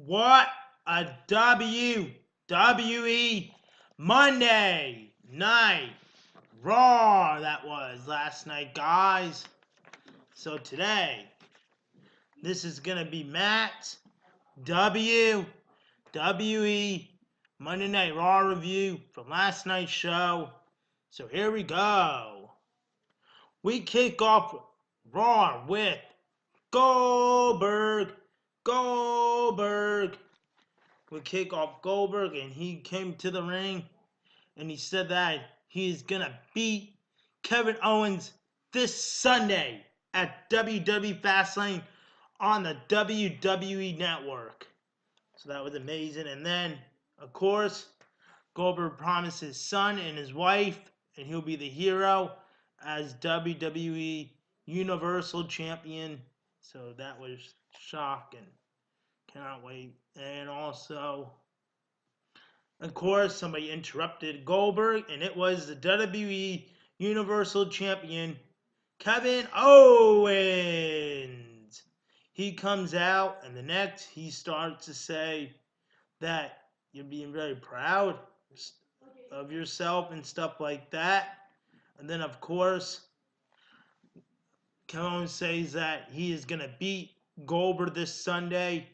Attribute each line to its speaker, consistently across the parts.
Speaker 1: What a WWE Monday Night Raw that was last night, guys. So today, this is going to be Matt's WWE Monday Night Raw review from last night's show. So here we go. We kick off Raw with Goldberg. We kick off Goldberg, and he came to the ring, and he said that he is going to beat Kevin Owens this Sunday at WWE Fastlane on the WWE Network. So that was amazing. And then, of course, Goldberg promised his son and his wife, and he'll be the hero as WWE Universal Champion. So that was shocking. Cannot wait. And also, of course, somebody interrupted Goldberg, and it was the WWE Universal Champion, Kevin Owens. He comes out, and the next, he starts to say that you're being very proud of yourself and stuff like that. And then, of course, Kevin Owens says that he is going to beat Goldberg this Sunday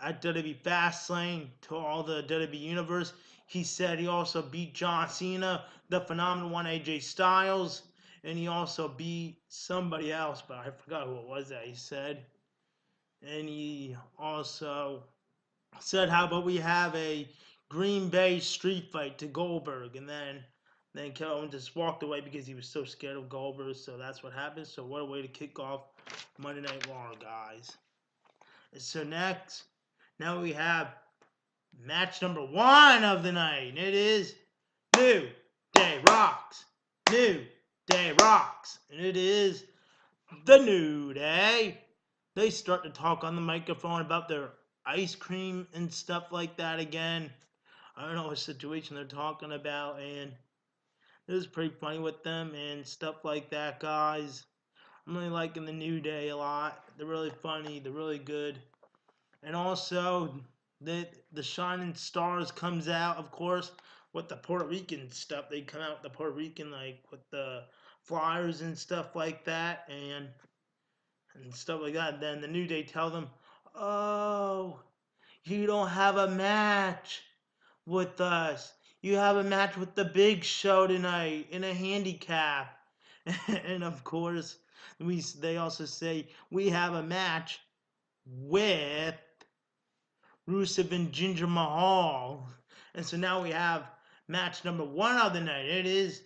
Speaker 1: at WWE Fastlane to all the WWE Universe. He said he also beat John Cena, the Phenomenal One, AJ Styles, and he also beat somebody else, but I forgot who it was that he said. And he also said, how about we have a Green Bay street fight to Goldberg? And then Kevin Owens just walked away because he was so scared of Goldberg. So that's what happened. So what a way to kick off Monday Night Raw, guys. So next, now we have match number 1 of the night. And it is New Day Rocks. New Day Rocks. And it is the New Day. They start to talk on the microphone about their ice cream and stuff like that again. I don't know what situation they're talking about, and it was pretty funny with them and stuff like that, guys. I'm really liking the New Day a lot. They're really funny. They're really good. And also, the Shining Stars comes out, of course, with the Puerto Rican stuff. They come out with the Puerto Rican, like, with the flyers and stuff like that, and stuff like that. Then the New Day tell them, oh, you don't have a match with us. You have a match with the Big Show tonight in a handicap. And of course, they also say we have a match with Rusev and Jinder Mahal. And so now we have match number 1 of the night. It is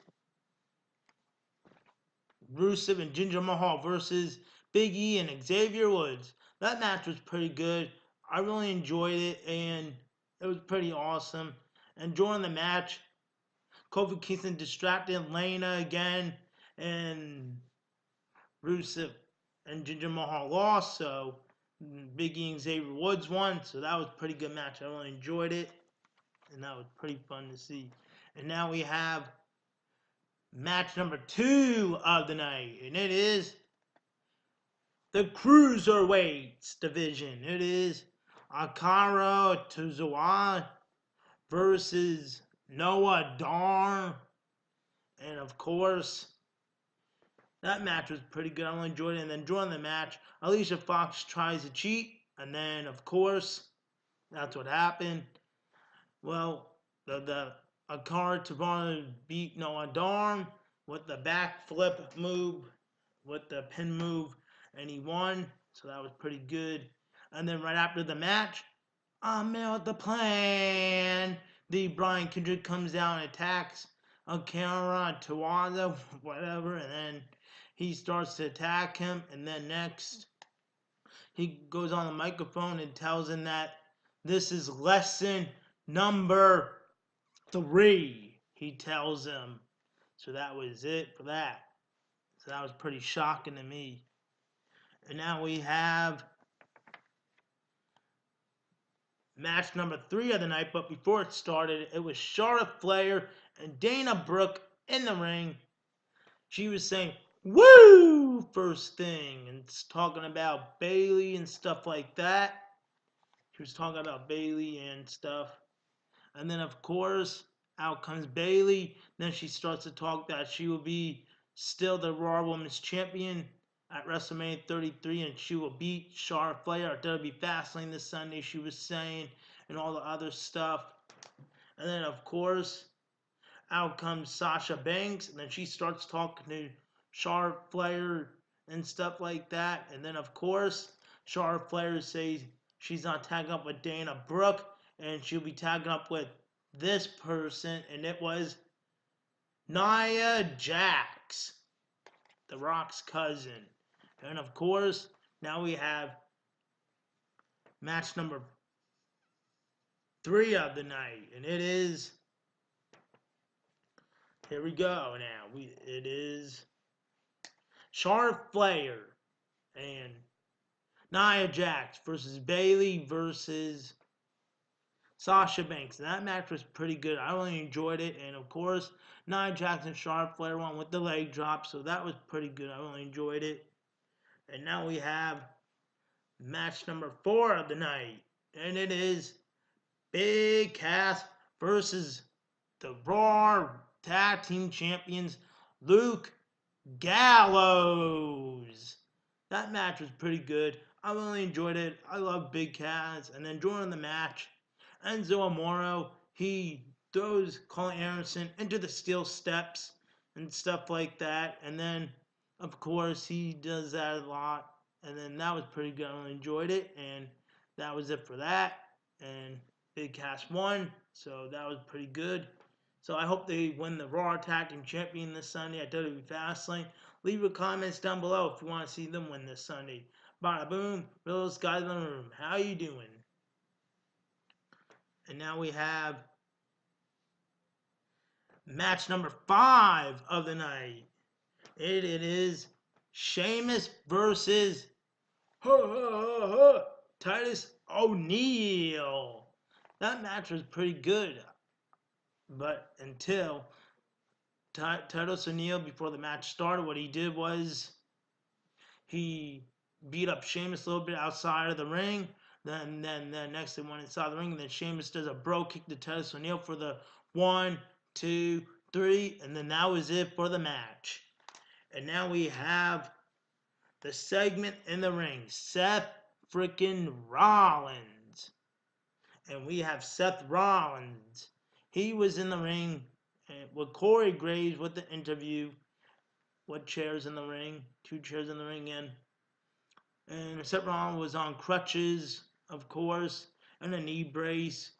Speaker 1: Rusev and Jinder Mahal versus Big E and Xavier Woods. That match was pretty good. I really enjoyed it, and it was pretty awesome. And during the match, Kofi Kingston distracted Lana again, and Rusev and Jinder Mahal lost, so Big E and Xavier Woods won. So that was a pretty good match. I really enjoyed it, and that was pretty fun to see. And now we have match number 2 of the night, and it is the Cruiserweights division. It is Akira Tozawa versus Noah Dar. And of course, that match was pretty good. I really enjoyed it. And then during the match, Alicia Fox tries to cheat. And then, of course, that's what happened. Well, the Akira Tozawa beat Noah Dar with the backflip move, with the pin move, and he won. So that was pretty good. And then right after the match, I'm out the plan. The Brian Kendrick comes down and attacks Akira Tozawa, whatever, and then he starts to attack him. And then next, he goes on the microphone and tells him that this is lesson number 3. He tells him. So that was it for that. So that was pretty shocking to me. And now we have match number 3 of the night, but before it started, it was Charlotte Flair and Dana Brooke in the ring. She was saying, woo, first thing, and talking about Bayley and stuff like that. She was talking about Bayley and stuff. And then, of course, out comes Bayley. Then she starts to talk that she will be still the Raw Women's Champion at WrestleMania 33, and she will beat Charlotte Flair at WWE Fastlane this Sunday, she was saying, and all the other stuff. And then, of course, out comes Sasha Banks, and then she starts talking to Charlotte Flair and stuff like that. And then, of course, Charlotte Flair says she's not tagging up with Dana Brooke, and she'll be tagging up with this person, and it was Nia Jax, The Rock's cousin. And, of course, now we have match number 3 of the night, and it is, here we go now, it is Charlotte Flair and Nia Jax versus Bayley versus Sasha Banks. And that match was pretty good. I really enjoyed it. And of course, Nia Jax and Charlotte Flair won with the leg drop. So that was pretty good. I really enjoyed it. And now we have match number 4 of the night. And it is Big Cass versus the Raw Tag Team Champions, Luke Gallows. That match was pretty good. I really enjoyed it. I love Big Cass. And then during the match, Enzo Amore, he throws Colin Anderson into the steel steps and stuff like that. And then, of course, he does that a lot. And then that was pretty good. I really enjoyed it. And that was it for that. And Big Cass won. So that was pretty good. So I hope they win the Raw Tag Team Champion this Sunday at WWE Fastlane. Leave your comments down below if you want to see them win this Sunday. Bada boom, realest guys in the room. How you doing? And now we have match number 5 of the night. It is Sheamus versus Titus O'Neil. That match was pretty good. But until Titus O'Neil, before the match started, what he did was he beat up Sheamus a little bit outside of the ring. Then next they went inside the ring, and then Sheamus does a bro kick to Titus O'Neil for the 1, 2, 3, and then that was it for the match. And now we have the segment in the ring, Seth freaking Rollins. And we have Seth Rollins. He was in the ring with Corey Graves with the interview. What chairs in the ring? 2 chairs in the ring in. And Seth Rollins was on crutches, of course, and a knee brace.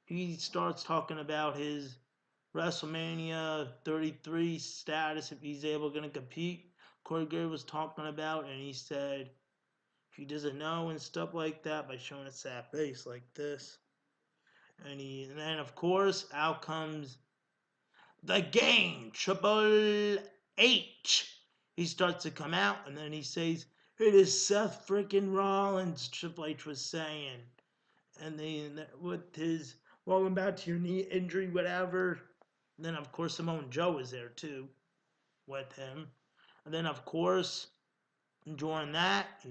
Speaker 1: He starts talking about his WrestleMania 33 status, if he's able going to compete. Corey Graves was talking about, and he said he doesn't know and stuff like that by showing a sad face like this. And then, of course, out comes the Game, Triple H. He starts to come out, and then he says, "It is Seth freaking Rollins," Triple H was saying. And then with his, "Welcome back to your knee injury," whatever. And then, of course, Samoa Joe was there, too, with him. And then, of course, during that,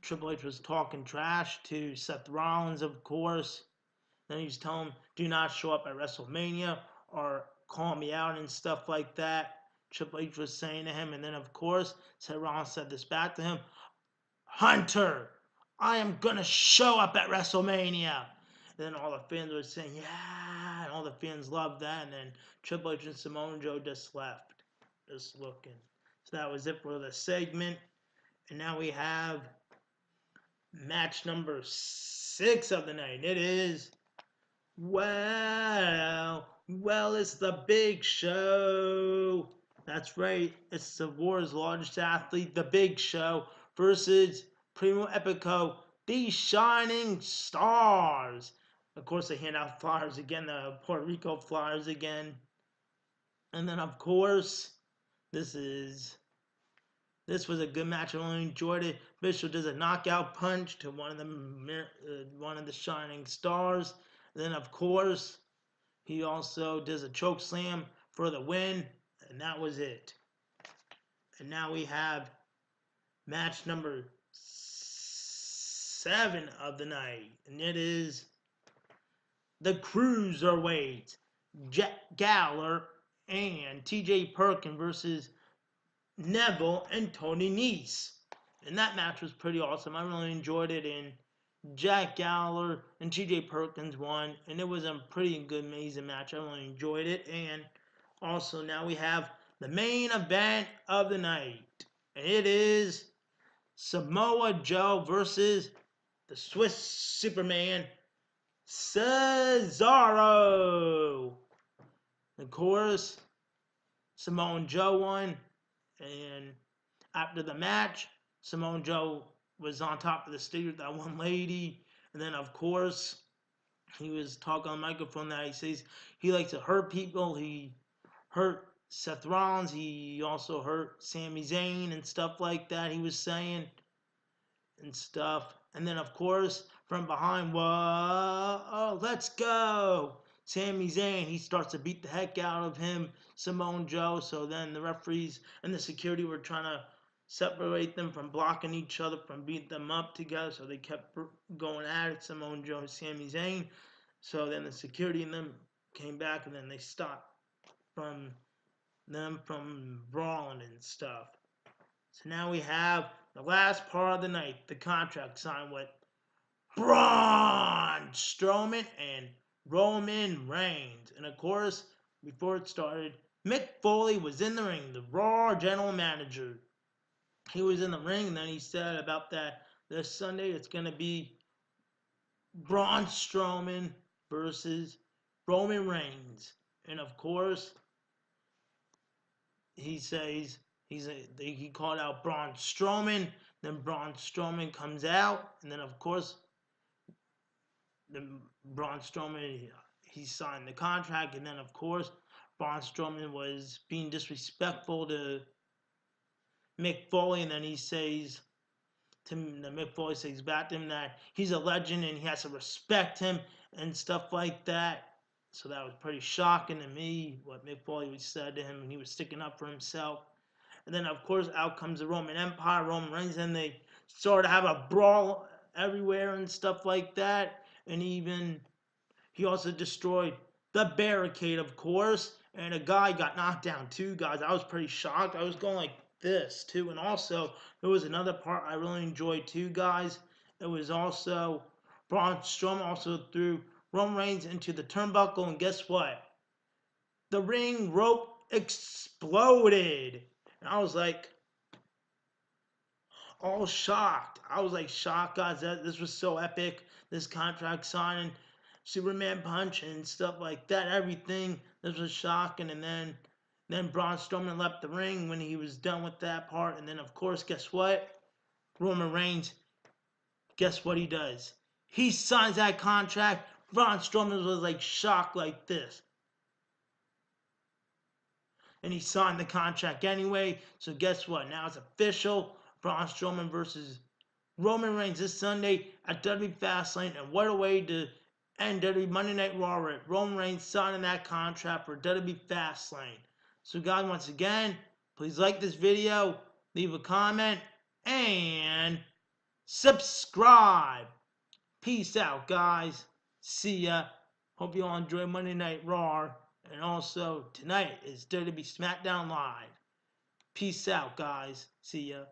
Speaker 1: Triple H was talking trash to Seth Rollins, of course. Then he's telling him, "Do not show up at WrestleMania or call me out," and stuff like that. Triple H was saying to him. And then, of course, Seth Rollins said this back to him, "Hunter, I am going to show up at WrestleMania." And then all the fans were saying, "Yeah," and all the fans loved that. And then Triple H and Samoa Joe just left, just looking. So that was it for the segment. And now we have match number 6 of the night. It is, it's the Big Show. That's right. It's the world's largest athlete, the Big Show, versus Primo Epico, the Shining Stars. Of course, they hand out flyers again, the Puerto Rico flyers again. And then, of course, this was a good match. I really enjoyed it. Bishop does a knockout punch to one of the Shining Stars. And then, of course, he also does a choke slam for the win, and that was it. And now we have match number 7 7 of the night, and it is the Cruiserweights, Jack Gallagher and TJ Perkins versus Neville and Tony Nese. And that match was pretty awesome. I really enjoyed it, and Jack Gallagher and TJ Perkins won, and it was a pretty good, amazing match. I really enjoyed it. And also now we have the main event of the night, and it is Samoa Joe versus the Swiss Superman, Cesaro. Of course, Samoa Joe won, and after the match, Samoa Joe was on top of the stage with that one lady, and then of course he was talking on the microphone that he says he likes to hurt people. He hurt Seth Rollins, he also hurt Sami Zayn and stuff like that. He was saying and stuff, and then of course from behind, whoa, let's go, Sami Zayn, he starts to beat the heck out of him, Samoa Joe. So then the referees and the security were trying to separate them from blocking each other from beating them up together, so they kept going at it, Samoa Joe and Sami Zayn. So then the security and them came back, and then they stopped from them from brawling and stuff. So now we have the last part of the night, the contract signed with Braun Strowman and Roman Reigns. And of course, before it started, Mick Foley was in the ring, the Raw general manager. He was in the ring, and then he said about that this Sunday it's going to be Braun Strowman versus Roman Reigns. And of course, he says he called out Braun Strowman. Then Braun Strowman comes out, and then of course, Braun Strowman, he signed the contract, and then of course, Braun Strowman was being disrespectful to Mick Foley, and then he says Mick Foley says back to him that he's a legend and he has to respect him and stuff like that. So that was pretty shocking to me, what Mick Foley said to him, and he was sticking up for himself. And then, of course, out comes the Roman Empire, Roman Reigns, and they sort of have a brawl everywhere and stuff like that. And he also destroyed the barricade, of course, and a guy got knocked down. 2 guys. I was pretty shocked. I was going like this, too. And also, there was another part I really enjoyed, too, guys. It was also Braun Strowman also threw Roman Reigns into the turnbuckle, and guess what? The ring rope exploded. And I was like, all shocked. I was like shocked, guys. This was so epic. This contract signing, Superman punch, and stuff like that. Everything. This was shocking. And then Braun Strowman left the ring when he was done with that part. And then, of course, guess what? Roman Reigns, guess what he does? He signs that contract. Braun Strowman was like shocked like this. And he signed the contract anyway. So guess what? Now it's official. Braun Strowman versus Roman Reigns this Sunday at WWE Fastlane. And what a way to end WWE Monday Night Raw with Roman Reigns signing that contract for WWE Fastlane. So guys, once again, please like this video, leave a comment, and subscribe. Peace out, guys. See ya. Hope you all enjoy Monday Night Raw. And also, tonight is WWE SmackDown Live. Peace out, guys. See ya.